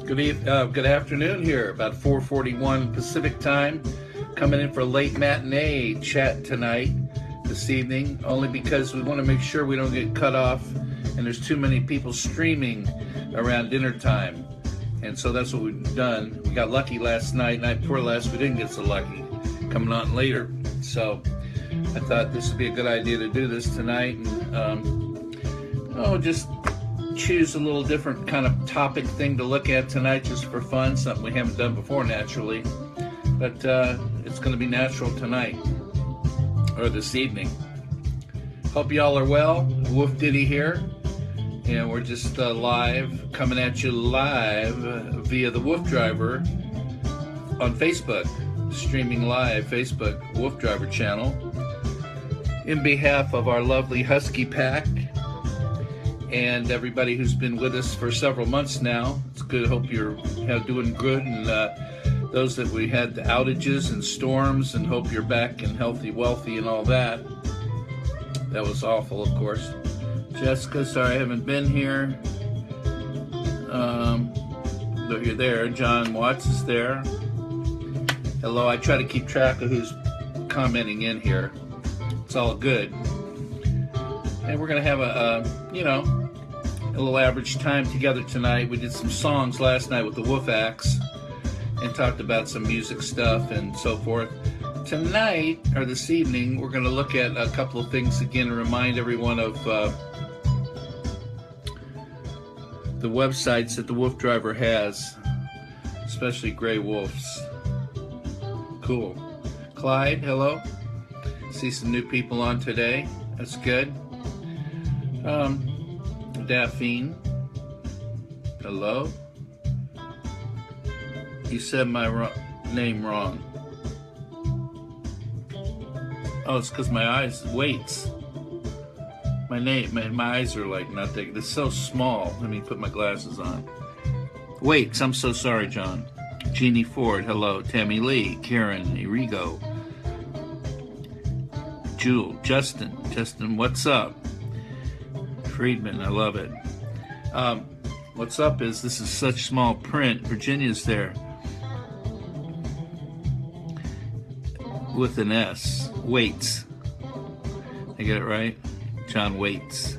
Good afternoon here, about 4:41 Pacific time. Coming in for a late matinee chat tonight, this evening, only because we want to make sure we don't get cut off and there's too many people streaming around dinner time. And so that's what we've done. We got lucky last night before last we didn't get so lucky, coming on later. So I thought this would be a good idea to do this tonight, and just choose a little different kind of topic thing to look at tonight, just for fun, something we haven't done before naturally, but it's going to be natural tonight, or this evening. Hope y'all are well. WooF Ditty here, and we're just live, coming at you live via the WooF Driver on Facebook, streaming live Facebook WooF Driver channel, in behalf of our lovely Husky Pack and everybody who's been with us for several months now. It's good. Hope you're doing good, and those that we had the outages and storms, and hope you're back and healthy, wealthy, and all that. That was awful, of course. Jessica, sorry I haven't been here. But you're there. John Watts is there. Hello. I try to keep track of who's commenting in here. It's all good. And we're going to have a little average time together tonight. We did some songs last night with the WooF Axe and talked about some music stuff and so forth. Tonight, or this evening, we're going to look at a couple of things again and remind everyone of the websites that the WooF Driver has, especially Gray Wolves. Cool. Clyde, hello. See some new people on today. That's good. Daphne, hello. You said my name wrong. Oh, it's because my eyes, weights. My eyes are like not that, they're so small. Let me put my glasses on. Weights, I'm so sorry, John. Jeannie Ford, hello. Tammy Lee, Karen, Irigo, Jewel, Justin, what's up? Friedman, I love it. What's up is this is such small print. Virginia's there with an S. Waits. I get it right? John Waits.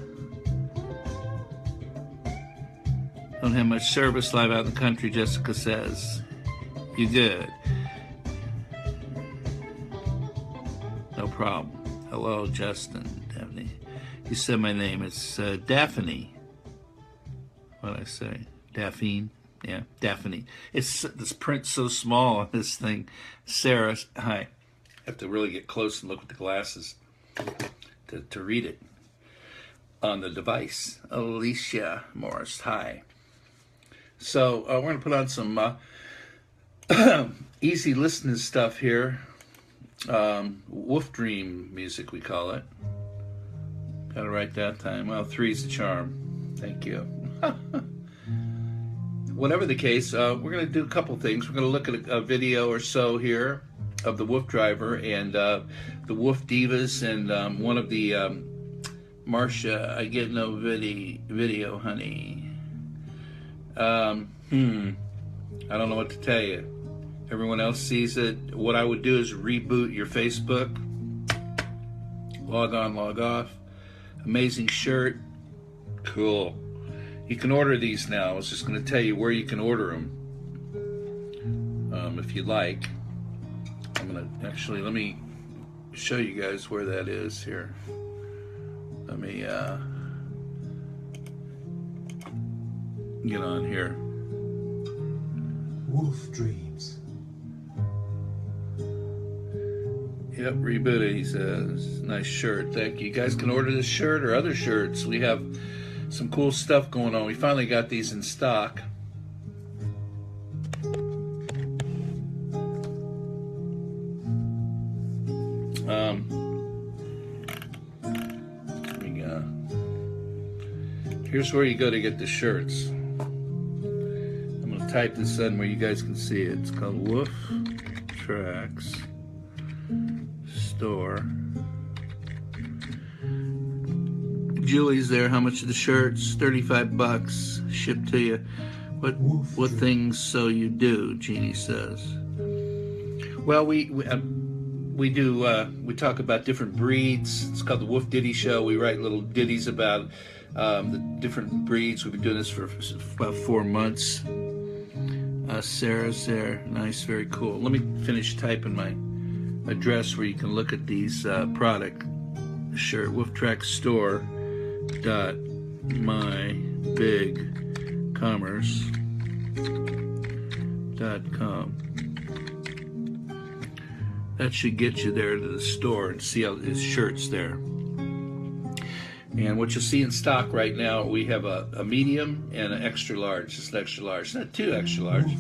Don't have much service live out in the country, Jessica says. You good? No problem. Hello, Justin. Daphne. You said my name. It's Daphne. What did I say? Daphne? Yeah, Daphne. It's this print's so small on this thing. Sarah, hi. I have to really get close and look with the glasses to read it on the device. Alicia Morris, hi. So we're going to put on some easy listening stuff here. Wolf Dream music, we call it. Got it right that time. Well, three's the charm. Thank you. Whatever the case, we're going to do a couple things. We're going to look at a video or so here of the WooF Driver and the WooF Divas, and one of the Marcia, I get no video, honey. I don't know what to tell you. Everyone else sees it. What I would do is reboot your Facebook. Log on, log off. Amazing shirt. Cool. You can order these now. I was just going to tell you where you can order them. If you like. Let me show you guys where that is here. Let me get on here. WooF Dreams. Yep, reboot it, he says. Nice shirt, thank you. You guys can order this shirt or other shirts. We have some cool stuff going on. We finally got these in stock. Here's where you go to get the shirts. I'm going to type this in where you guys can see it. It's called WooF Tracks Store. Julie's there. How much are the shirts? $35. Shipped to you. What things so you do? Jeannie says. Well, we talk about different breeds. It's called the WooF Ditty Show. We write little ditties about the different breeds. We've been doing this for about 4 months. Sarah's there. Nice, very cool. Let me finish typing my address where you can look at these product. Sure, wooftrackstore.mybigcommerce.com. That should get you there to the store and see all his shirts there. And what you'll see in stock right now, we have a medium and an extra large. Just an extra large, not two extra large.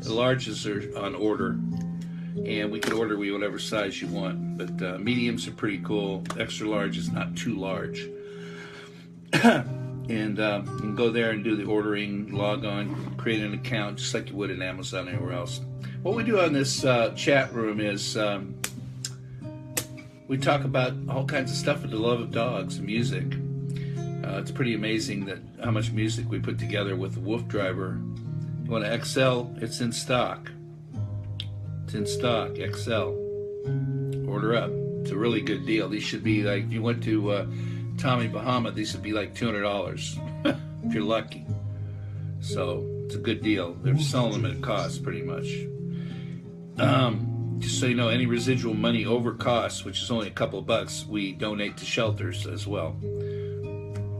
The larges are on order, and we can order whatever size you want. But mediums are pretty cool. Extra large is not too large. And you can go there and do the ordering, log on, create an account, just like you would in Amazon or anywhere else. What we do on this chat room is we talk about all kinds of stuff with the love of dogs and music. It's pretty amazing that how much music we put together with the WooF driver. You want to XL? It's in stock. It's in stock, XL. Order up. It's a really good deal. These should be like, if you went to Tommy Bahama, these would be like $200 if you're lucky. So it's a good deal. They're selling them at cost pretty much. Just so you know, any residual money over cost, which is only a couple of bucks, we donate to shelters as well.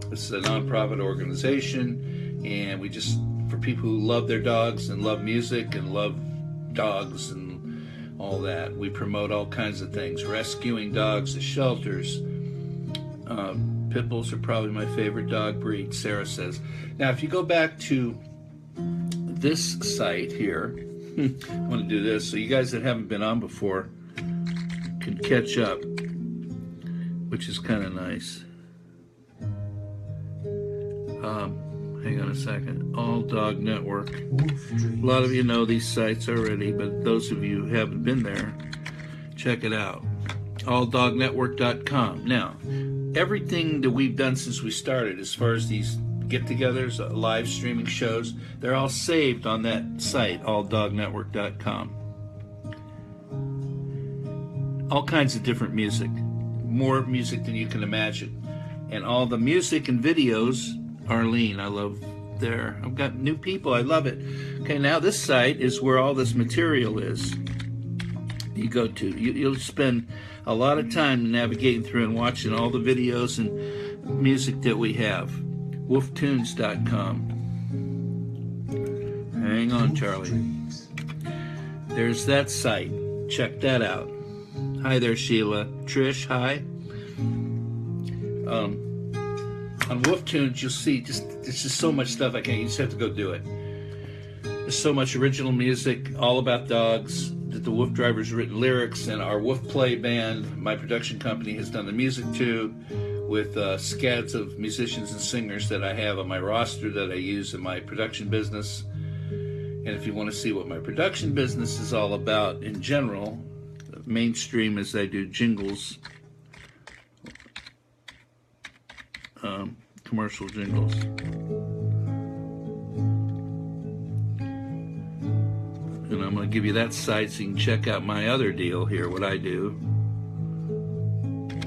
This is a nonprofit organization, and we just, for people who love their dogs and love music and love dogs and all that, we promote all kinds of things. Rescuing dogs at shelters. Pit bulls are probably my favorite dog breed, Sarah says. Now, if you go back to this site here, I want to do this so you guys that haven't been on before can catch up, which is kind of nice. Hang on a second. All Dog Network. A lot of you know these sites already, but those of you who haven't been there, check it out. alldognetwork.com. Now, everything that we've done since we started, as far as these get-togethers, live streaming shows, they're all saved on that site, alldognetwork.com. All kinds of different music, more music than you can imagine. And all the music and videos, Arlene, I love there. I've got new people, I love it. Okay, now this site is where all this material is. You go to, you'll spend a lot of time navigating through and watching all the videos and music that we have. wooftunes.com. Hang on, Charlie. There's that site. Check that out. Hi there, Sheila. Trish, hi. On WooFtunes, you'll see it's just so much stuff. You just have to go do it. There's so much original music, all about dogs, that the WooF driver's written lyrics, and our WooF Play band, my production company, has done the music to, with scads of musicians and singers that I have on my roster that I use in my production business. And if you want to see what my production business is all about in general, mainstream as I do jingles, commercial jingles. And I'm going to give you that site so you can check out my other deal here, what I do.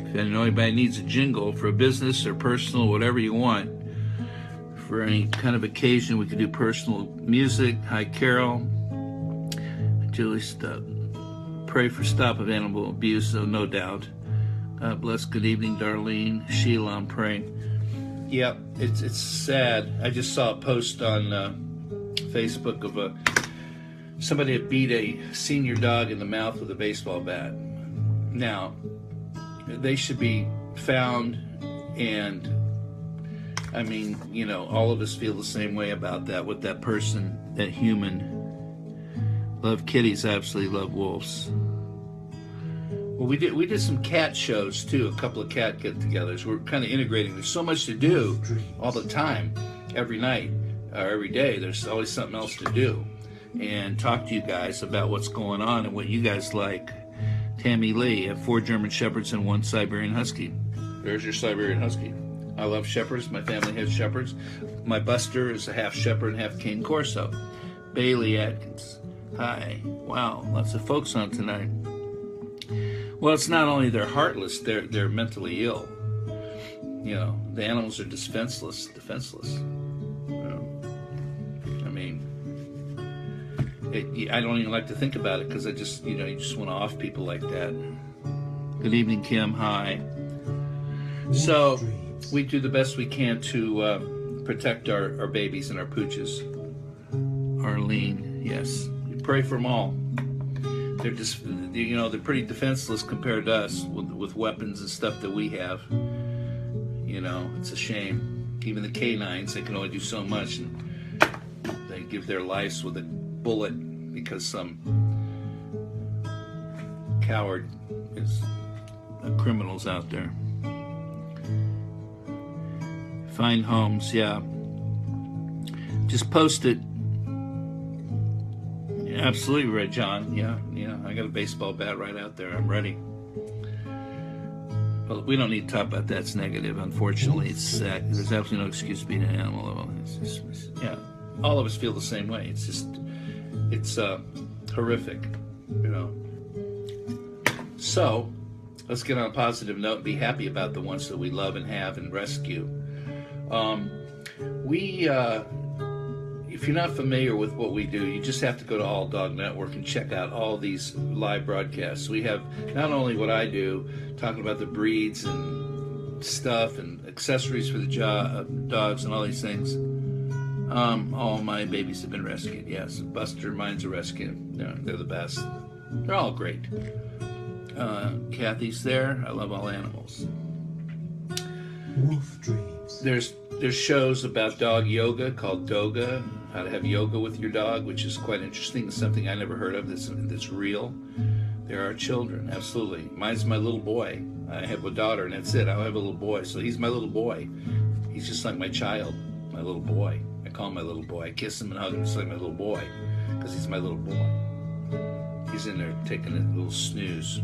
If anybody needs a jingle for a business or personal, whatever you want, for any kind of occasion, we can do personal music. Hi, Carol. Julie, pray for stop of animal abuse, so no doubt. God bless. Good evening, Darlene. Sheila, I'm praying. Yep, it's sad. I just saw a post on Facebook of somebody that beat a senior dog in the mouth with a baseball bat. Now, they should be found, and I mean, you know, all of us feel the same way about that, with that person, that human. Love kitties, absolutely love wolves. Well, we did some cat shows too, a couple of cat get-togethers. We're kind of integrating. There's so much to do all the time, every night, or every day. There's always something else to do, and talk to you guys about what's going on and what you guys like. Tammy Lee, I have 4 German Shepherds and 1 Siberian Husky. There's your Siberian Husky. I love shepherds. My family has shepherds. My Buster is a half shepherd and half cane corso. Bailey Atkins. Hi. Wow, lots of folks on tonight. Well, it's not only they're heartless, they're mentally ill. You know, the animals are defenseless. You know, I mean, I don't even like to think about it because I just, you know, you just want to off people like that. Good evening, Kim. Hi. So we do the best we can to protect our babies and our pooches. Arlene, yes. We pray for them all. They're just, you know, they're pretty defenseless compared to us with weapons and stuff that we have. You know, it's a shame. Even the canines, they can only do so much, and they give their lives with a bullet because some coward is criminals out there. Find homes, yeah. Just post it. Absolutely right, John. Yeah. I got a baseball bat right out there. I'm ready. Well, we don't need to talk about that's negative. Unfortunately, it's there's absolutely no excuse to be an animal. Yeah, all of us feel the same way. It's horrific, you know. So let's get on a positive note and be happy about the ones that we love and have and rescue. If you're not familiar with what we do, you just have to go to All Dog Network and check out all these live broadcasts. We have not only what I do, talking about the breeds and stuff and accessories for the dogs and all these things. All my babies have been rescued, yes. Buster, mine's a rescue. They're the best. They're all great. Kathy's there. I love all animals. WooF Dreams. There's shows about dog yoga called Doga, how to have yoga with your dog, which is quite interesting. It's something I never heard of that's real. There are children, absolutely. Mine's my little boy. I have a daughter, and that's it. I don't have a little boy, so he's my little boy. He's just like my child, my little boy. I call him my little boy. I kiss him and hug him just like my little boy, because he's my little boy. He's in there taking a little snooze.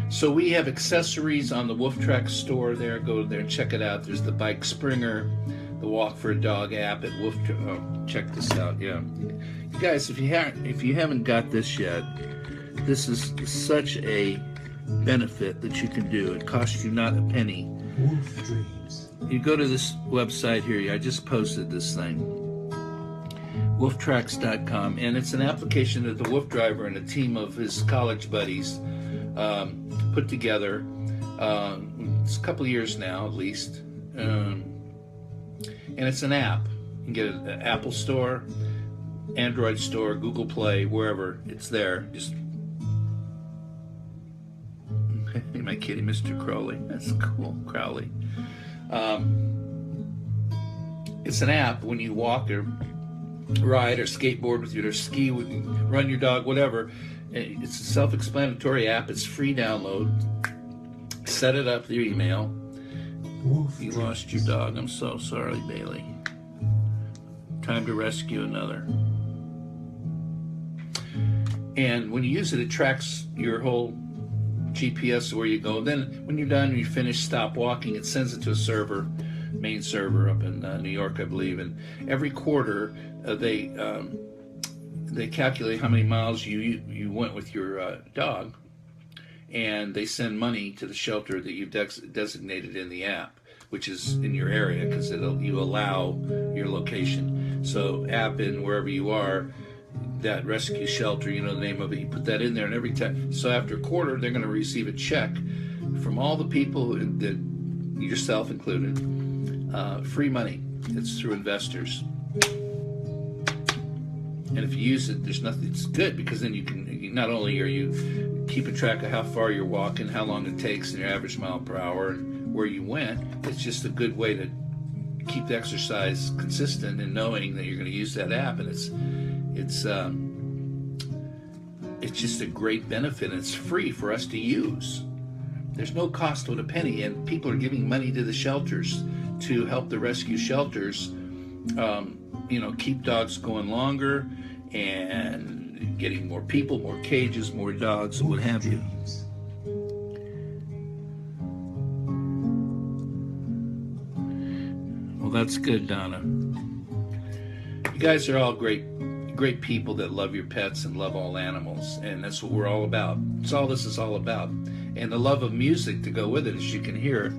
So we have accessories on the WooF Track store there. Go there and check it out. There's the Bike Springer, the Walk for a Dog app at WooF. Oh, check this out. Yeah, you guys, if you haven't got this yet, this is such a benefit that you can do. It costs you not a penny. WooF Dreams. You go to this website here. I just posted this thing, wooftracks.com, and it's an application that the WooF driver and a team of his college buddies put together. It's a couple of years now, at least, and it's an app. You can get it at Apple Store, Android Store, Google Play, wherever. It's there. Just my kitty, Mr. Crowley. That's cool, Crowley. It's an app. When you walk or ride or skateboard with your, or ski, run your dog, whatever. It's a self-explanatory app. It's free download. Set it up with your email. You lost your dog. I'm so sorry, Bailey. Time to rescue another. And when you use it, it tracks your whole GPS where you go. Then when you're done and you finish, stop walking, it sends it to a server, main server up in New York, I believe. And every quarter, they calculate how many miles you went with your dog, and they send money to the shelter that you've designated in the app, which is in your area, because you allow your location. So app in wherever you are, that rescue shelter, you know the name of it, you put that in there, and every time, so after a quarter, they're going to receive a check from all the people, that yourself included, free money. It's through investors. And if you use it, there's nothing. It's good, because then you can, not only are you keeping track of how far you're walking, how long it takes, and your average mile per hour, and where you went. It's just a good way to keep the exercise consistent and knowing that you're going to use that app. And it's just a great benefit, and it's free for us to use. There's no cost to it, a penny, and people are giving money to the shelters to help the rescue shelters, keep dogs going longer and getting more people, more cages, more dogs, what have you. that's good, Donna. You guys are all great people that love your pets and love all animals, and that's what we're all about. That's all this is all about. And the love of music to go with it, as you can hear.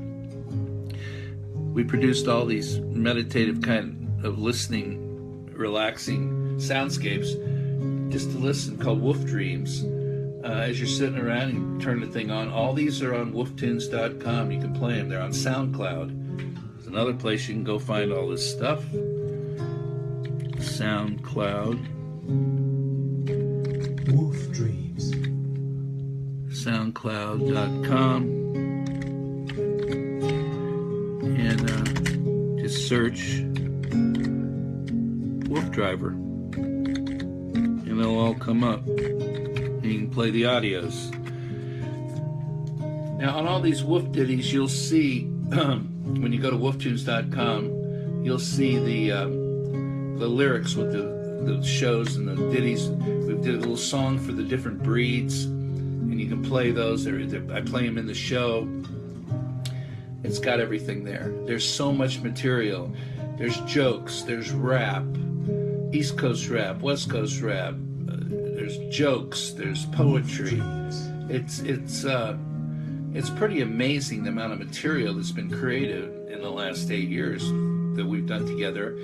We produced all these meditative kind of listening, relaxing soundscapes just to listen, called WooF Dreams. As you're sitting around, you turn the thing on. All these are on wooftunes.com. You can play them. They're on SoundCloud. There's another place you can go find all this stuff. SoundCloud. WooF Dreams. SoundCloud.com. And just search WooF Driver. And they'll all come up. You can play the audios. Now, on all these WooF ditties, you'll see when you go to wooftunes.com, you'll see the lyrics with the shows and the ditties. We did a little song for the different breeds, and you can play those. I play them in the show. It's got everything there. There's so much material. There's jokes. There's rap, East Coast rap, West Coast rap. There's jokes, there's poetry. It's pretty amazing the amount of material that's been created in the last 8 years that we've done together.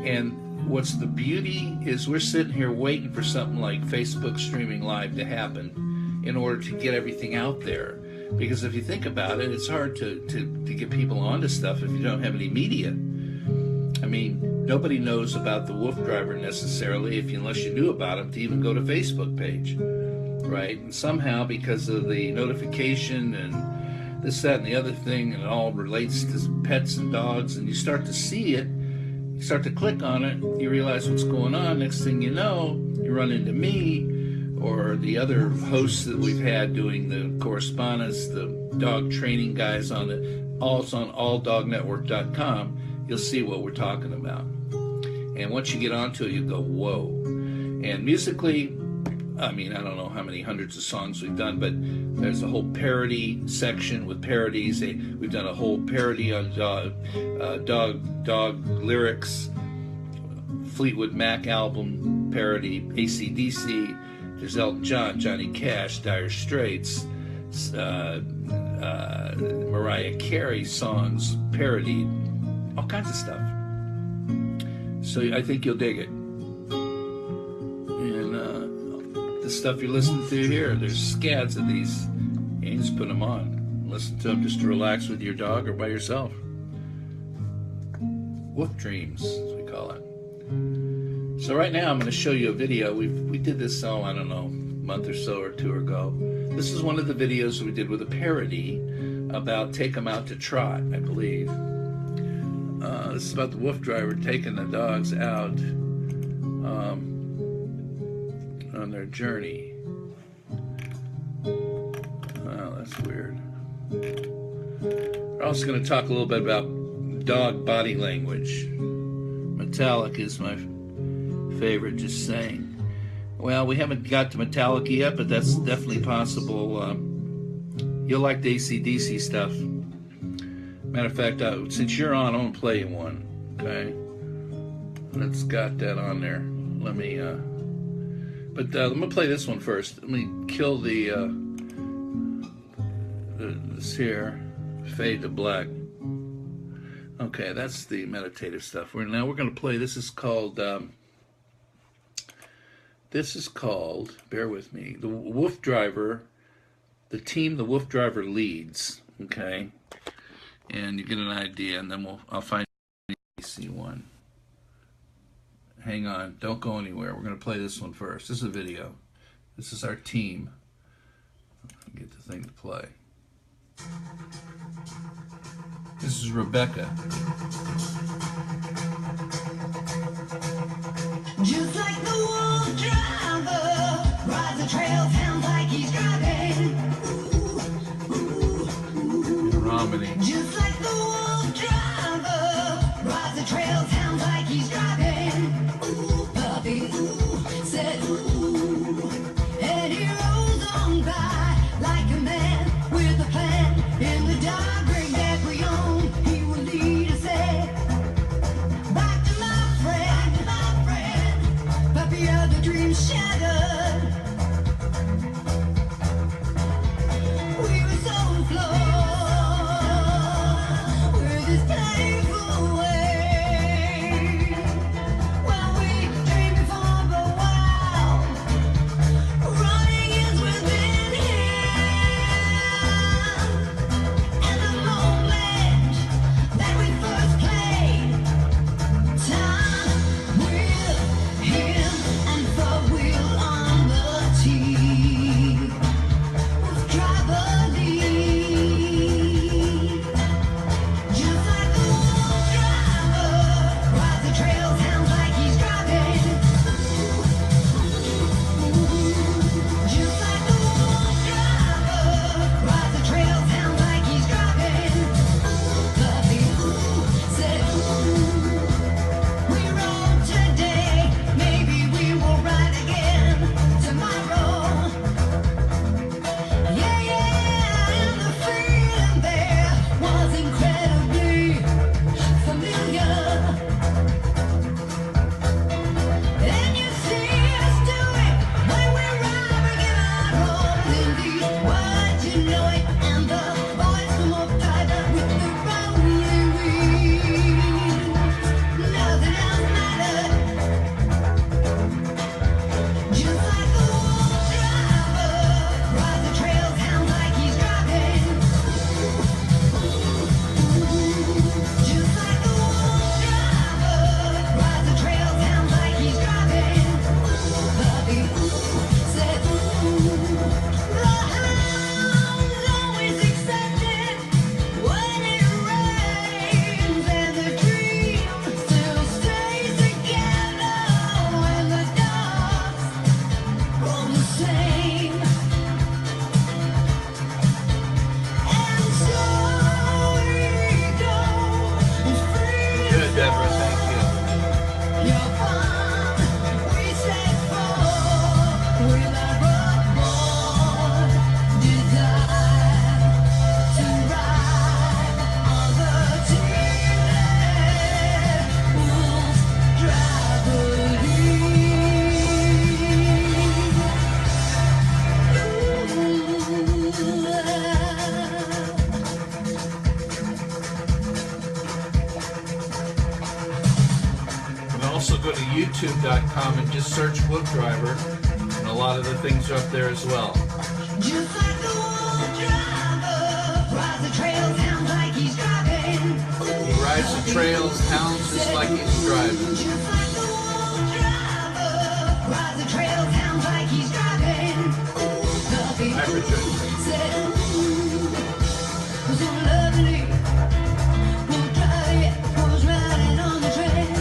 And what's the beauty is we're sitting here waiting for something like Facebook streaming live to happen in order to get everything out there. Because if you think about it, it's hard to get people onto stuff if you don't have any media. I mean, nobody knows about the WooF Driver necessarily unless you knew about him to even go to Facebook page, right? And somehow, because of the notification and this, that, and the other thing, and it all relates to pets and dogs, and you start to see it, you start to click on it, you realize what's going on. Next thing you know, you run into me or the other hosts that we've had doing the correspondence, the dog training guys on it. It's on alldognetwork.com. You'll see what we're talking about. And once you get onto it, you go, whoa. And musically, I mean, I don't know how many hundreds of songs we've done, but there's a whole parody section with parodies. We've done a whole parody on dog lyrics, Fleetwood Mac album parody, AC/DC. There's Elton John, Johnny Cash, Dire Straits, Mariah Carey songs parodied. All kinds of stuff. So I think you'll dig it. And the stuff you're listening to here, there's scads of these. And you just put them on. Listen to them just to relax with your dog or by yourself. WooF Dreams, as we call it. So right now I'm going to show you a video. We did this, I don't know, a month or so or two ago. This is one of the videos we did with a parody about Take 'Em Out to Trot, I believe. This is about the WooF Driver taking the dogs out on their journey. Oh, that's weird. We're also going to talk a little bit about dog body language. Metallic is my favorite, just saying. Well, we haven't got to Metallica yet, but that's definitely possible. You'll like the AC/DC stuff. Matter of fact, since you're on, I'm going to play you one, okay? It's got that on there. Let me, I'm going to play this one first. Let me kill this here, fade to black. Okay, that's the meditative stuff. Now we're going to play, this is called, bear with me, the WooF Driver, the team the WooF Driver leads, okay? And you get an idea, and then I'll find the AC one. Hang on, don't go anywhere. We're going to play this one first. This is a video. This is our team. Get the thing to play. This is Rebecca. Just like the WooF Driver, rides the trail, sounds like he's driving. Romney. Just like the WooF Driver, rides the trail, sounds like he's driving. Ooh, puppy, ooh, said ooh. And he rolls on by like a man with a plan. In the dog rig that we own, he will lead us there. also go to youtube.com and just search WooF Driver, and a lot of the things are up there as well. Just like the wolf driver, rides the trails, sounds like he's driving. He rides the trails, hounds just like he's driving. Just like the wolf driver, rides the trails, sounds like he's driving. Hi, Richard. Said, ooh, so lovely. Wolf driver was riding on the trail.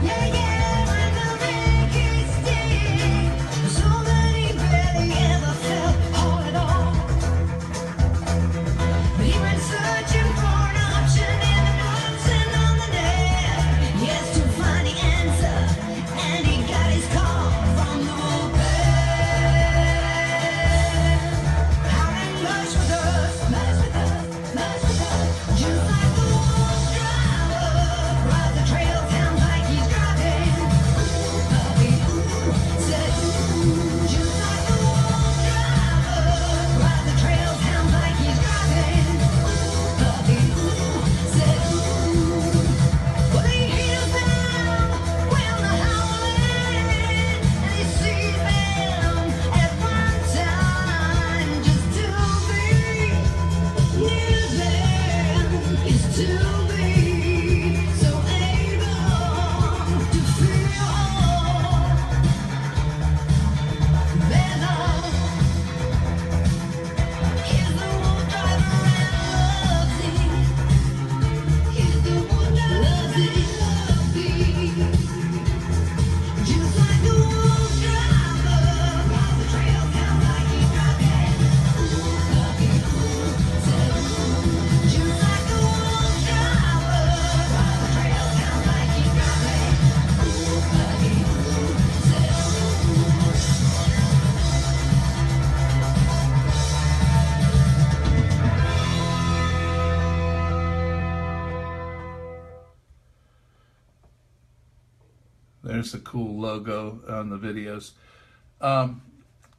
Yeah, yeah, like a Mickey stick. So that he barely ever felt all at all. But he went searching for an option in the books and on the net. Yes, to find the answer, and he got his call from the wolf pack. Out and mush with us, mush with us, mush with us. Just like the wolf driver, rides the trail, sounds like he's driving. Puppy, said, just like the wolf driver, rides the trail, sounds like he's driving. Puppy, said, well, he hears them when they're howling, and he sees them at one time. Just to be near them is to be so able to feel their love. He's the wolf driver and loves it. He's the wolf driver loves it. Just like the wolf driver, rides the trail, sounds like he's driving. Just like the wolf driver, rides the trail, sounds like he's driving. There's a cool logo on the videos.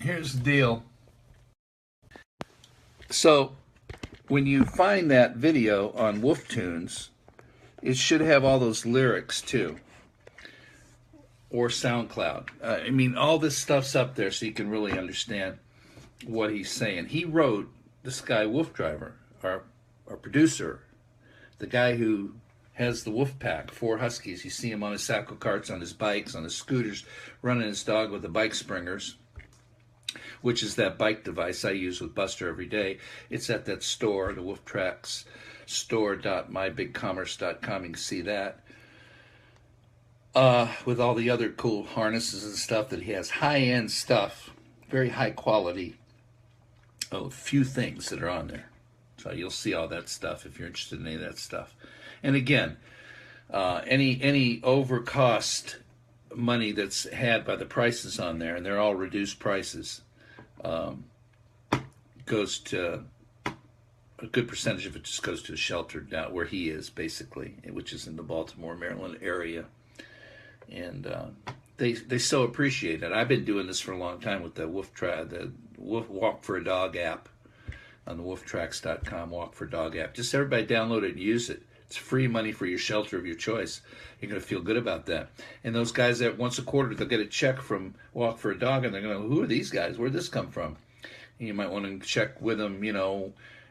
Here's the deal. So when you find that video on WooF Tunes, it should have all those lyrics too, or SoundCloud. I mean, all this stuff's up there so you can really understand what he's saying. He wrote, this guy WooF Driver, our producer, the guy who has the WooF Pack, 4 Huskies. You see him on his saddle carts, on his bikes, on his scooters, running his dog with the bike springers, which is that bike device I use with Buster every day. It's at that store, the Wolf Tracks store.mybigcommerce.com. You can see that. With all the other cool harnesses and stuff that he has. High-end stuff, very high quality. A few things that are on there. So you'll see all that stuff if you're interested in any of that stuff. And again, any overcost money that's had by the prices on there, and they're all reduced prices, goes to a good percentage of it just goes to a shelter down where he is, basically, which is in the Baltimore, Maryland area. And they so appreciate it. I've been doing this for a long time with the WooF Walk for a Dog app on the wooftracks.com Walk for Dog app. Just everybody download it and use it. It's free money for your shelter of your choice. You're going to feel good about that. And those guys that once a quarter, they'll get a check from Walk for a Dog, and they're going to go, who are these guys? Where'd this come from? And you might want to check with them,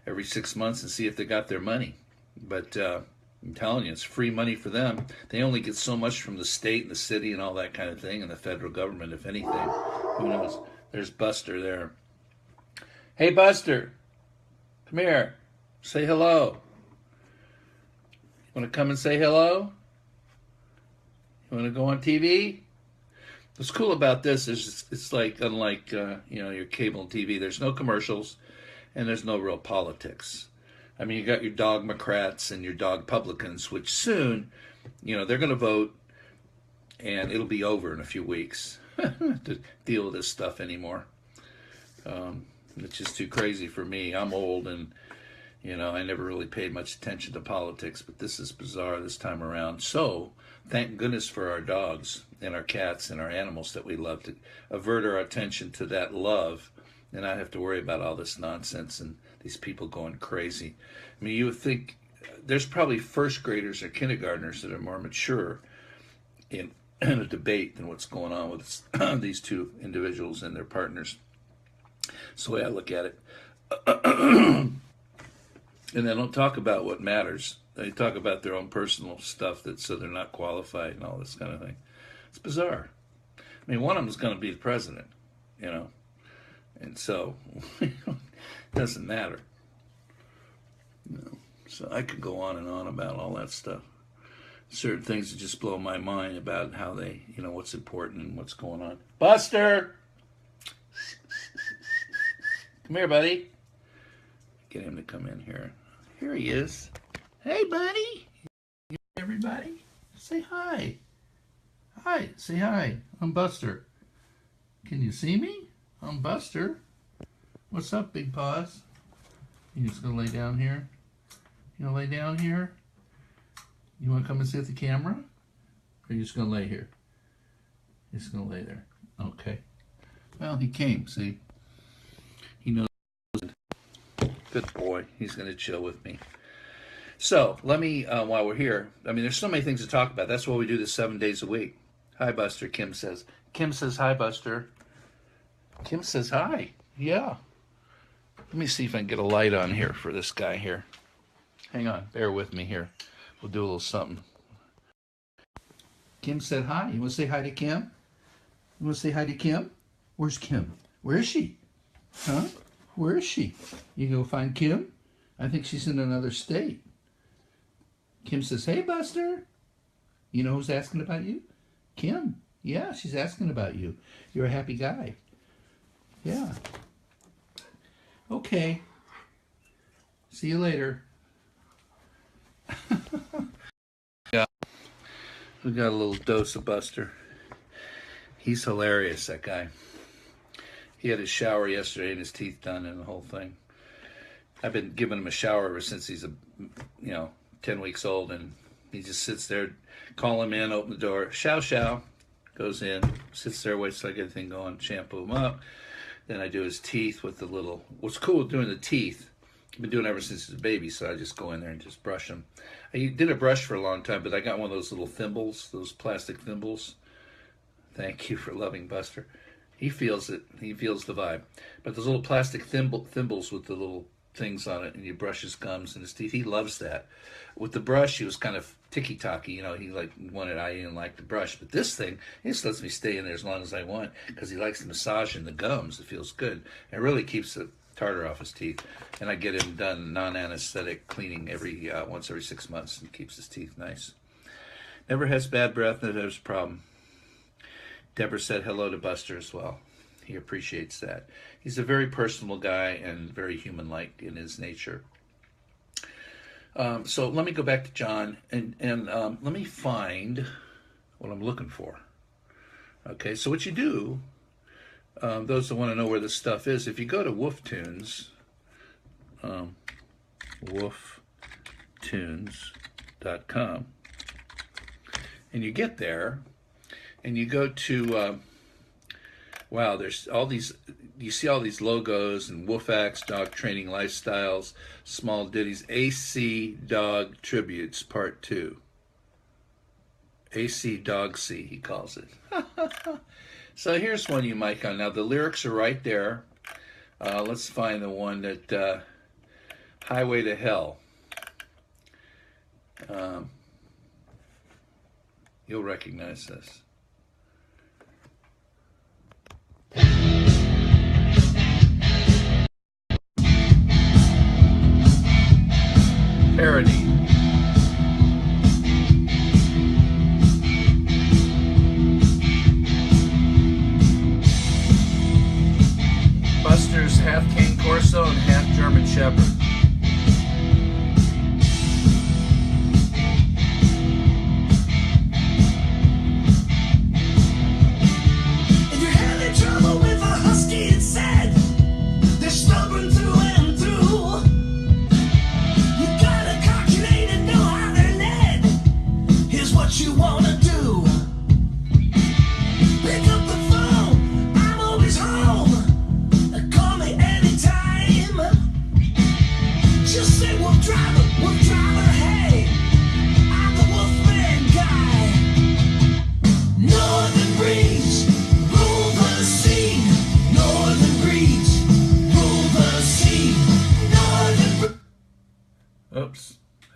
every 6 months and see if they got their money. But I'm telling you, it's free money for them. They only get so much from the state and the city and all that kind of thing, and the federal government, if anything. Who knows? There's Buster there. Hey, Buster. Come here. Say hello. Want to come and say hello? You want to go on TV? What's cool about this is it's like, unlike your cable and TV, there's no commercials and there's no real politics. I mean, you got your dogmocrats and your dogpublicans, which soon, they're going to vote and it'll be over in a few weeks to deal with this stuff anymore. It's just too crazy for me. I'm old and I never really paid much attention to politics, but this is bizarre this time around. So, thank goodness for our dogs and our cats and our animals that we love, to avert our attention to that love and not have to worry about all this nonsense and these people going crazy. I mean, you would think there's probably first graders or kindergartners that are more mature in a debate than what's going on with these two individuals and their partners. That's the way I look at it. And they don't talk about what matters. They talk about their own personal stuff, that so they're not qualified and all this kind of thing. It's bizarre. I mean, one of them is going to be the president, you know, and so it doesn't matter. You know, so I could go on and on about all that stuff. Certain things that just blow my mind about how they, you know, what's important and what's going on. Buster! Come here, buddy. Get him to come in here. Here he is. Hey, buddy. Everybody, say hi. Hi, say hi. I'm Buster. Can you see me? I'm Buster. What's up, Big Paws? You just gonna lay down here? You gonna lay down here? You wanna come and sit at the camera? Or are you just gonna lay here? You're just gonna lay there. Okay. Well, he came, see? He knows. Good boy. He's gonna chill with me. So, let me, while we're here, I mean, there's so many things to talk about. That's why we do this 7 days a week. Hi, Buster, Kim says. Kim says hi, Buster. Kim says hi. Yeah. Let me see if I can get a light on here for this guy here. Hang on. Bear with me here. We'll do a little something. Kim said hi. You want to say hi to Kim? You want to say hi to Kim? Where's Kim? Where is she? Huh? Where is she? You go find Kim? I think she's in another state. Kim says, hey, Buster. You know who's asking about you? Kim. Yeah, she's asking about you. You're a happy guy. Yeah. Okay. See you later. Yeah. We got a little dose of Buster. He's hilarious, that guy. He had his shower yesterday and his teeth done and the whole thing. I've been giving him a shower ever since he's 10 weeks old, and he just sits there, call him in, open the door, show, goes in, sits there, waits till I get everything going, shampoo him up. Then I do his teeth with the little, what's cool with doing the teeth, I've been doing it ever since he's a baby, so I just go in there and just brush him. I did a brush for a long time, but I got one of those little thimbles, those plastic thimbles. Thank you for loving Buster. He feels it, he feels the vibe. But those little plastic thimbles with the little things on it, and you brush his gums and his teeth. He loves that. With the brush, he was kind of ticky-tacky, you know, he I didn't like the brush, but this thing, he just lets me stay in there as long as I want, because he likes the massage in the gums. It feels good. It really keeps the tartar off his teeth, and I get him done non-anesthetic cleaning once every 6 months, and keeps his teeth nice. Never has bad breath, never has a problem. Deborah said hello to Buster as well. He appreciates that. He's a very personable guy and very human-like in his nature. So let me go back to John and let me find what I'm looking for. Okay, so what you do, those that want to know where this stuff is, if you go to WooF Tunes, wooftunes.com, and you get there, and you go to, wow, there's all these, you see all these logos and WooF Acts, Dog Training Lifestyles, Small Ditties, AC Dog Tributes, Part 2. AC Dog C, he calls it. So here's one you might count. Now the lyrics are right there. Let's find the one that, Highway to Hell. You'll recognize this. Parody. Buster's half Cane Corso and half German Shepherd. If you're having trouble with a husky, it's sad. They're stubborn through and through. You gotta calculate and know how they're led. Here's what you wanna do. Pick up the phone, I'm always home. Call me anytime. Just say we'll drive her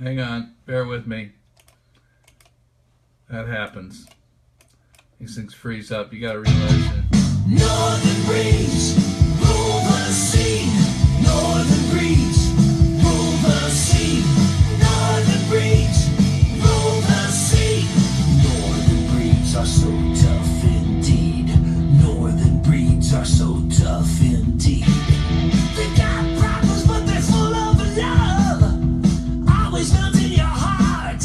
Hang on, bear with me. That happens. These things freeze up. You gotta realize it. Northern breeze, rule the sea. Northern breeze, rule the sea. Northern breeze, rule the sea. Northern breeds are so tough indeed. Northern breeds are so tough indeed. They got problems, but they're full of love. Always melting your heart.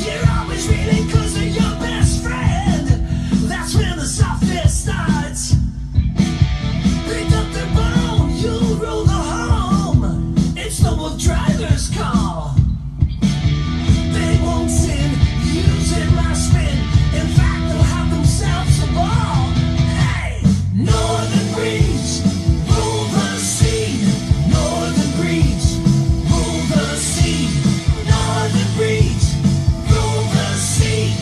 You're always reeling 'cause they're your best friend. That's when the softness starts. Pick up their bone, you rule the home. It's the wolf driver's call. They won't sin, using my spin. In fact, they'll have themselves a ball. Hey, northern breeze, rule the sea. Northern breeze, rule the sea. Northern breeze, rule the sea.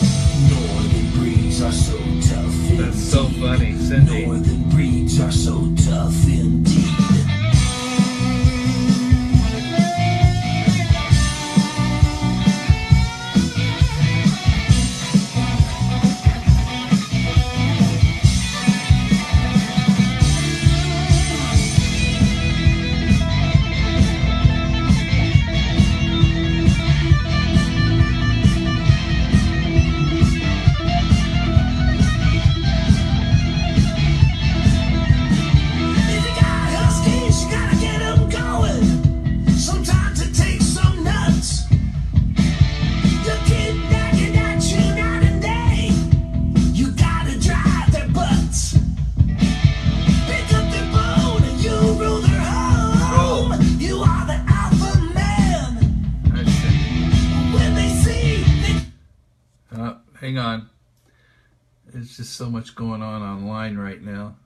Northern breeds are so tough indeed. That's so funny, Cindy. Northern breeds are so tough indeed. If you got huskies, you gotta get 'em going. Sometimes it takes some nuts. They'll kidnap you night and day. You gotta drive their butts. Pick up their bone and you rule their home. You are the alpha man. That's Cindy. When they see Hang on. There's just so much going on online right now.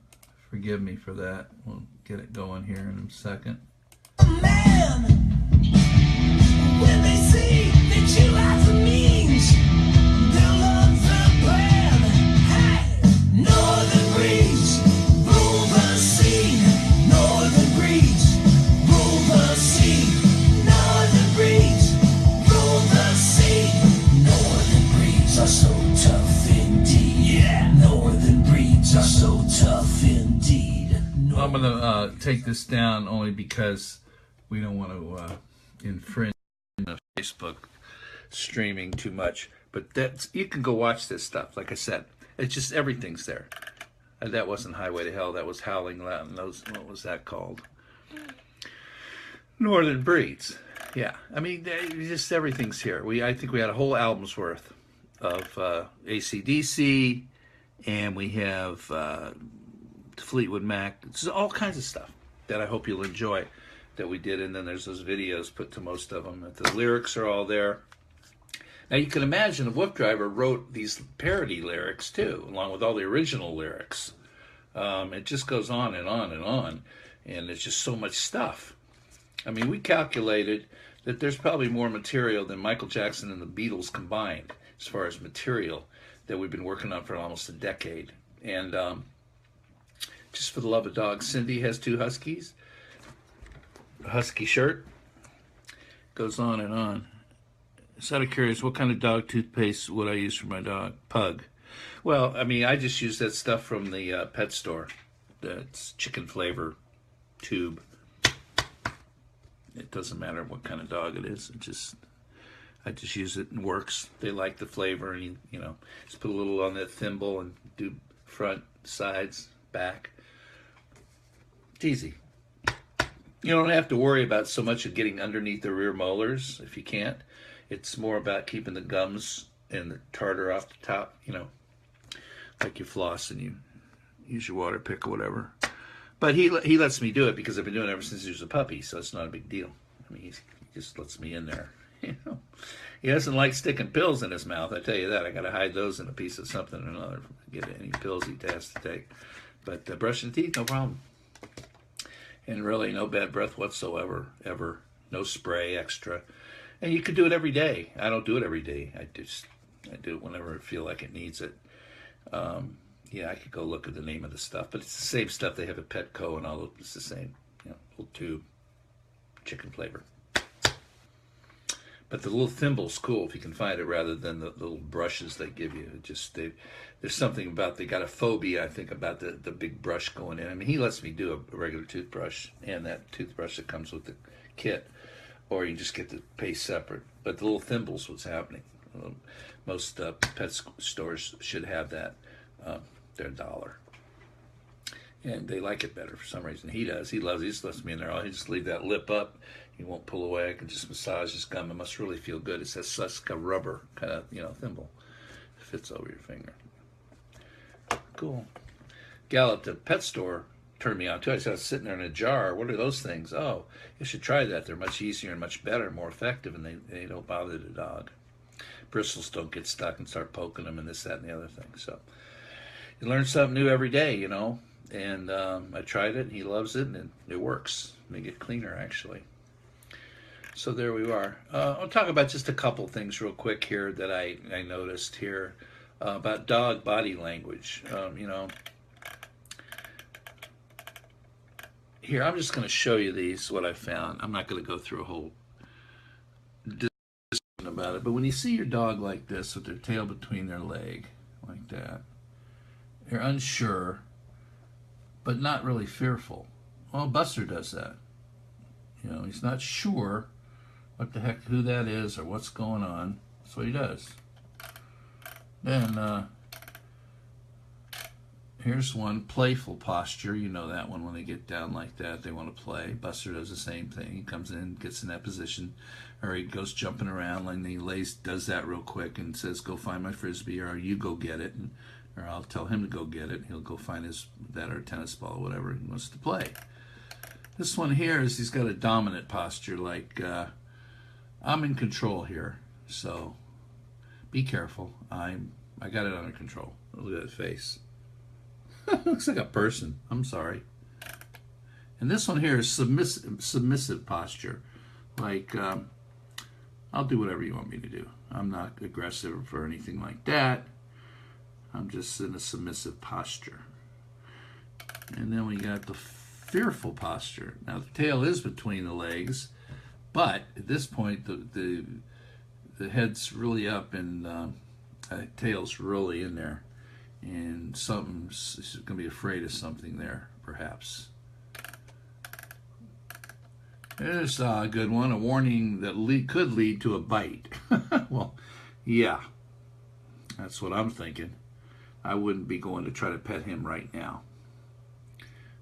Forgive me for that. We'll get it going here in a second. the man. When they see that you have the means, they'll love the plan. Hey, northern breeze, rule the sea. Northern breeze, rule the sea. Northern breeze, rule the sea. Northern breeds are so tough indeed. Yeah, northern breeds are so tough indeed. I'm gonna take this down only because we don't want to infringe on Facebook streaming too much. But that's, you can go watch this stuff. Like I said, it's just everything's there. That wasn't Highway to Hell. That was Howling Loud. What was that called? Northern Breeds. Yeah, I mean, just everything's here. I think we had a whole album's worth of AC/DC, and we have Fleetwood Mac. It's all kinds of stuff that I hope you'll enjoy that we did. And then there's those videos put to most of them. The lyrics are all there. Now you can imagine the WooF driver wrote these parody lyrics too, along with all the original lyrics. It just goes on and on and on, and it's just so much stuff. I mean, we calculated that there's probably more material than Michael Jackson and the Beatles combined, as far as material that we've been working on for almost a decade. And just for the love of dogs, Cindy has 2 huskies, a husky shirt, goes on and on. Just out of curious, what kind of dog toothpaste would I use for my dog? Pug. Well, I mean, I just use that stuff from the pet store. That's chicken flavor tube. It doesn't matter what kind of dog it is. I just use it and it works. They like the flavor, and you know, just put a little on that thimble and do front, sides, back. It's easy. You don't have to worry about so much of getting underneath the rear molars if you can't. It's more about keeping the gums and the tartar off the top, you know, like you floss and you use your water pick or whatever. But he lets me do it because I've been doing it ever since he was a puppy, so it's not a big deal. I mean, he just lets me in there. You know, he doesn't like sticking pills in his mouth. I tell you that. I got to hide those in a piece of something or another to get any pills he has to take. But brushing teeth, no problem. And really, no bad breath whatsoever, ever. No spray extra. And you can do it every day. I don't do it every day. I do it whenever I feel like it needs it. Yeah, I could go look at the name of the stuff, but it's the same stuff they have at Petco and all. It's the same, you know, little tube, chicken flavor. But the little thimble's cool if you can find it, rather than the little brushes they give you. There's something about, they got a phobia, I think, about the big brush going in. I mean, he lets me do a regular toothbrush and that toothbrush that comes with the kit, or you just get the paste separate. But the little thimble's what's happening. Most pet stores should have that. They're $1. And they like it better for some reason. He does. He loves it. He just lets me in there. He just leave that lip up. He won't pull away. I can just massage his gum. It must really feel good. It's like a rubber kind of, thimble. It fits over your finger. Cool. Gal at the pet store turned me on too. I said, I was sitting there in a jar. What are those things? Oh, you should try that. They're much easier and much better, more effective, and they don't bother the dog. Bristles don't get stuck and start poking them and this, that, and the other thing. So you learn something new every day, And I tried it, and he loves it, and it works. Make it cleaner, actually. So there we are. I'll talk about just a couple things real quick here that I noticed here about dog body language. Here, I'm just going to show you what I found. I'm not going to go through a whole discussion about it, but when you see your dog like this with their tail between their leg, like that, they're unsure, but not really fearful. Well, Buster does that. He's not sure what the heck, who that is or what's going on. That's what he does. Then here's one, playful posture. You know that one. When they get down like that, they want to play. Buster does the same thing. He comes in, gets in that position, or he goes jumping around, and he does that real quick and says, "Go find my frisbee," or "You go get it," or I'll tell him to go get it. He'll go find that or a tennis ball, or whatever he wants to play. This one here he's got a dominant posture, like I'm in control here, so be careful. I got it under control. Look at that face. Looks like a person. I'm sorry. And this one here is submissive posture, like I'll do whatever you want me to do. I'm not aggressive or anything like that. I'm just in a submissive posture. And then we got the fearful posture. Now the tail is between the legs, but at this point the head's really up and tail's really in there, and something's going to be afraid of something there, perhaps. There's a good one, a warning that could lead to a bite. Well, yeah, that's what I'm thinking. I wouldn't be going to try to pet him right now.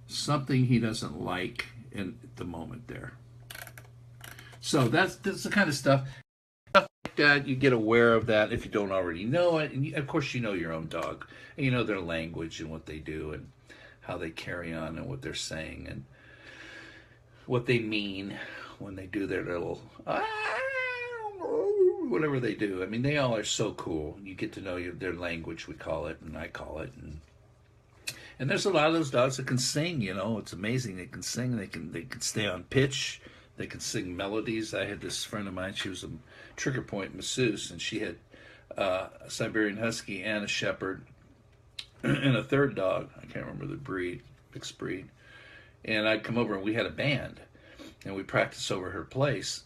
Something he doesn't like at the moment there. So that's the kind of stuff like that. You get aware of that if you don't already know it. And of course, you know your own dog. And you know their language and what they do and how they carry on and what they're saying and what they mean when they do their little whatever they do. I mean, they all are so cool. You get to know their language, we call it, and I call it. And there's a lot of those dogs that can sing. It's amazing. They can sing. They can stay on pitch. They can sing melodies. I had this friend of mine. She was a trigger point masseuse, and she had a Siberian Husky and a Shepherd and a third dog. I can't remember the breed, mixed breed. And I'd come over, and we had a band, and we practiced over her place.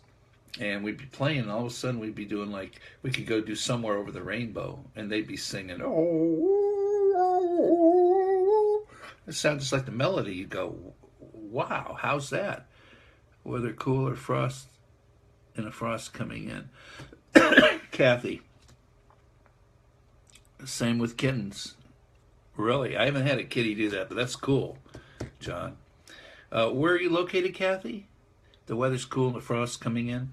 And we'd be playing, and all of a sudden we'd be doing we could go do Somewhere Over the Rainbow, and they'd be singing, oh, it sounds just like the melody. You go, wow, how's that? Whether cool or frost, and a frost coming in. Kathy. Same with kittens. Really, I haven't had a kitty do that, but that's cool, John. Where are you located, Kathy? The weather's cool and the frost's coming in.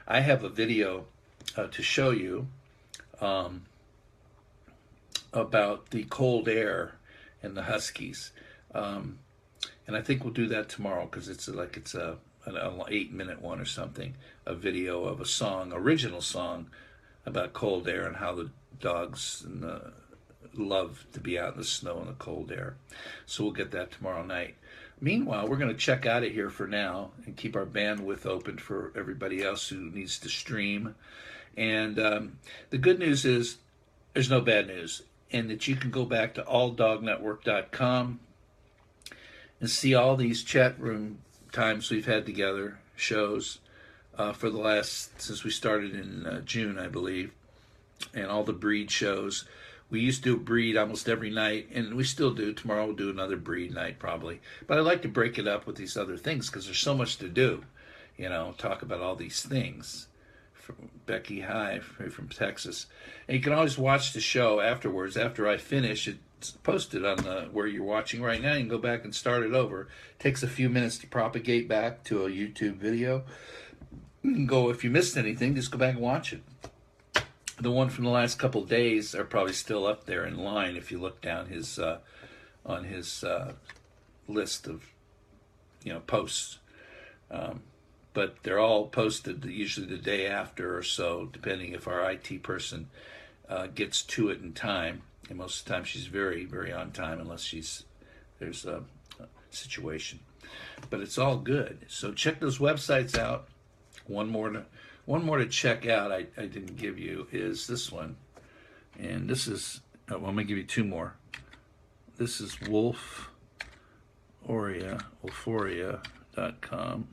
I have a video to show you about the cold air and the Huskies. And I think we'll do that tomorrow because it's an 8-minute one or something, a video of a song, original song about cold air and how the dogs love to be out in the snow and the cold air. So we'll get that tomorrow night. Meanwhile, we're going to check out of here for now and keep our bandwidth open for everybody else who needs to stream. And the good news is there's no bad news, and that you can go back to alldognetwork.com and see all these chat room times we've had together, shows, for the last, since we started in June, I believe, and all the breed shows. We used to do a breed almost every night, and we still do. Tomorrow we'll do another breed night probably. But I like to break it up with these other things because there's so much to do. Talk about all these things. From Becky, hi, from Texas. And you can always watch the show afterwards. After I finish, it's posted on where you're watching right now. You can go back and start it over. It takes a few minutes to propagate back to a YouTube video. You can go, if you missed anything, just go back and watch it. The one from the last couple of days are probably still up there in line if you look down his on his list of posts. But they're all posted usually the day after or so, depending if our IT person gets to it in time. And most of the time she's very, very on time unless there's a situation. But it's all good. So check those websites out. One more to check out I didn't give you is this one. And this is, I'm going to give you two more. This is wolforia.com.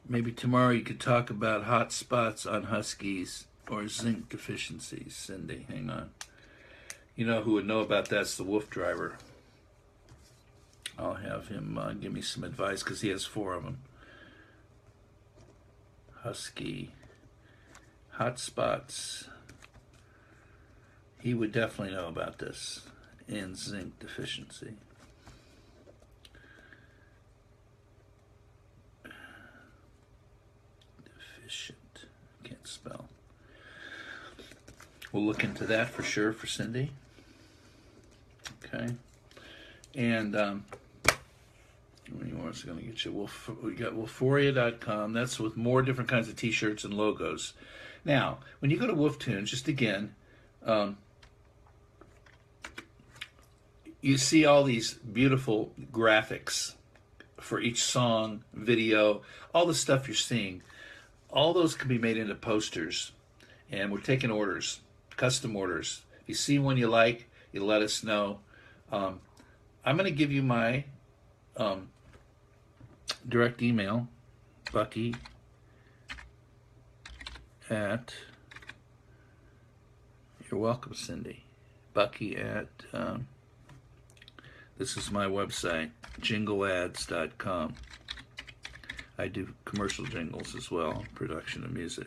Maybe tomorrow you could talk about hot spots on huskies or zinc deficiencies. Cindy, hang on. You know who would know about that's the WooF driver. I'll have him give me some advice because he has 4 of them. Husky hot spots. He would definitely know about this. And zinc deficiency. Deficient. Can't spell. We'll look into that for sure for Cindy. Okay. And what's going to get you? We got wolforia.com. That's with more different kinds of t-shirts and logos. Now, when you go to WooF Tunes, just again, you see all these beautiful graphics for each song, video, all the stuff you're seeing. All those can be made into posters, and we're taking orders, custom orders. If you see one you like, you let us know. I'm going to give you my direct email, Bucky at, you're welcome, Cindy, Bucky at, this is my website, jingleads.com. I do commercial jingles as well, production of music.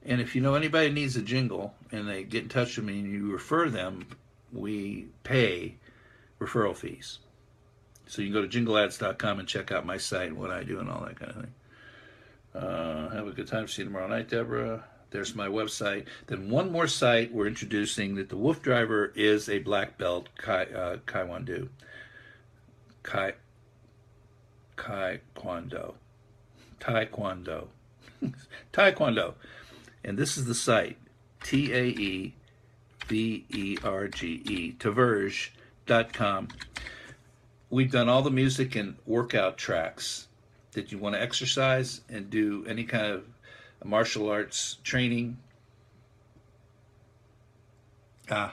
And if you know anybody needs a jingle and they get in touch with me and you refer them, we pay referral fees. So you can go to jingleads.com and check out my site and what I do and all that kind of thing. Have a good time. See you tomorrow night, Deborah. There's my website. Then one more site we're introducing that the WooF driver is a black belt Taekwondo. Taekwondo. And this is the site, Taeverge, Taverge.com. We've done all the music and workout tracks that you want to exercise and do any kind of martial arts training. You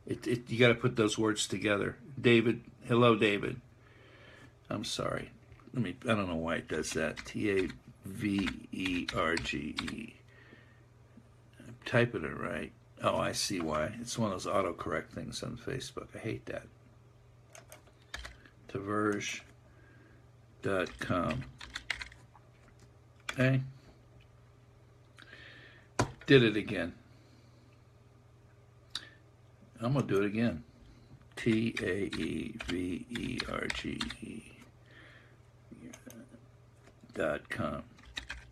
got to put those words together. David, hello, David. I'm sorry. I don't know why it does that. Taverge. I'm typing it right. Oh, I see why. It's one of those autocorrect things on Facebook. I hate that. Taverge.com. Okay. Did it again. I'm going to do it again. Taeverge.com.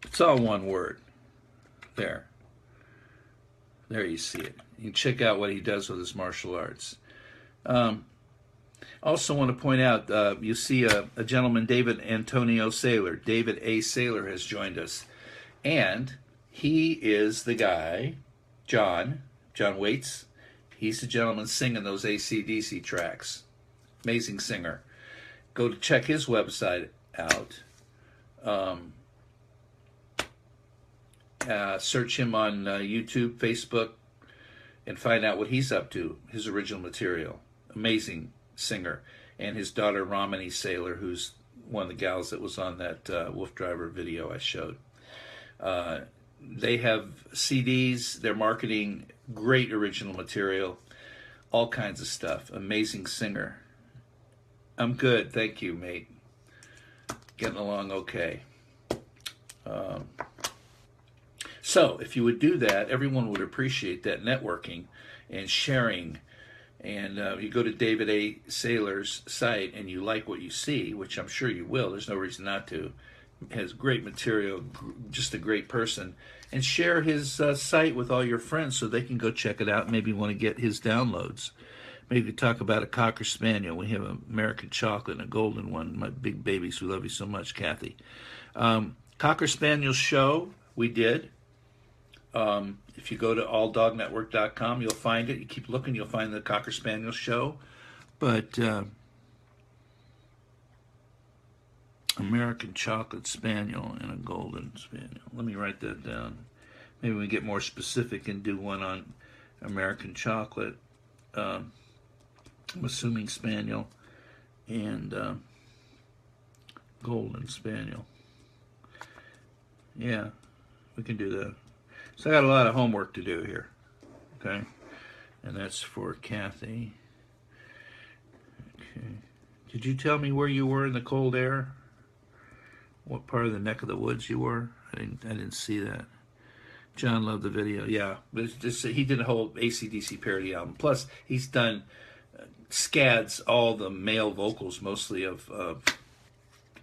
It's all one word. There you see it. You can check out what he does with his martial arts. Also want to point out, you see a gentleman, David Antonio Saylor. David A. Saylor has joined us. And he is the guy, John Waits. He's the gentleman singing those AC/DC tracks. Amazing singer. Go to check his website out. Search him on YouTube, Facebook, and find out what he's up to, his original material. Amazing singer. And his daughter, Romany Saylor, who's one of the gals that was on that WooF driver video I showed. They have CDs, they're marketing great original material, all kinds of stuff. Amazing singer. I'm good, thank you, mate. Getting along okay. So if you would do that, everyone would appreciate that networking and sharing. And you go to David A. Saylor's site and you like what you see, which I'm sure you will. There's no reason not to. Has great material, just a great person. And share his site with all your friends so they can go check it out and maybe want to get his downloads. Maybe talk about a Cocker Spaniel. We have an American Chocolate and a golden one. My big babies, we love you so much, Kathy. Cocker Spaniel show, we did. If you go to alldognetwork.com, you'll find it. You keep looking, you'll find the Cocker Spaniel show. But American Chocolate Spaniel and a Golden Spaniel. Let me write that down. Maybe we get more specific and do one on American Chocolate. I'm assuming Spaniel and Golden Spaniel. Yeah, we can do that. So I got a lot of homework to do here. Okay, and that's for Kathy. Okay. Did you tell me where you were in the cold air? What part of the neck of the woods you were? I didn't see that. John loved the video. Yeah, but he did a whole AC/DC parody album. Plus, he's done scads all the male vocals, mostly of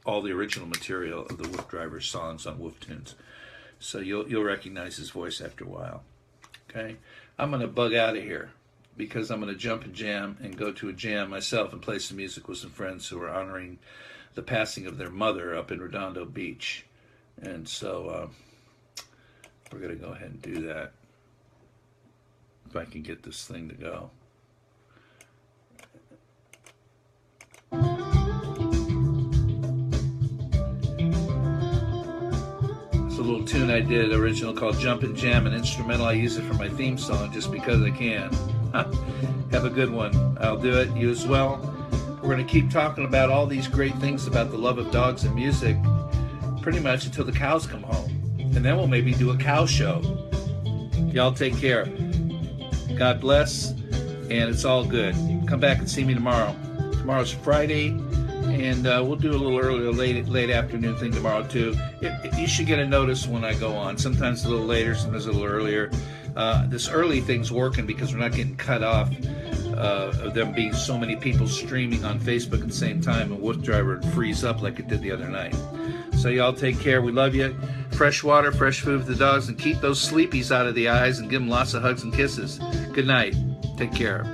all the original material of the WooF Driver songs on WooF Tunes. So you'll recognize his voice after a while. Okay, I'm gonna bug out of here because I'm gonna jump and jam and go to a jam myself and play some music with some friends who are honoring the passing of their mother up in Redondo Beach. And so we're going to go ahead and do that. If I can get this thing to go. It's a little tune I did, original, called Jump and Jam, an instrumental. I use it for my theme song just because I can. Have a good one. I'll do it. You as well. We're going to keep talking about all these great things about the love of dogs and music pretty much until the cows come home. And then we'll maybe do a cow show. Y'all take care. God bless. And it's all good. Come back and see me tomorrow. Tomorrow's Friday. And we'll do a little earlier, late afternoon thing tomorrow too. You should get a notice when I go on. Sometimes a little later, sometimes a little earlier. This early thing's working because we're not getting cut off. Of them being so many people streaming on Facebook at the same time, and WooF Driver would freeze up like it did the other night. So y'all take care. We love you. Fresh water, fresh food for the dogs, and keep those sleepies out of the eyes and give them lots of hugs and kisses. Good night. Take care.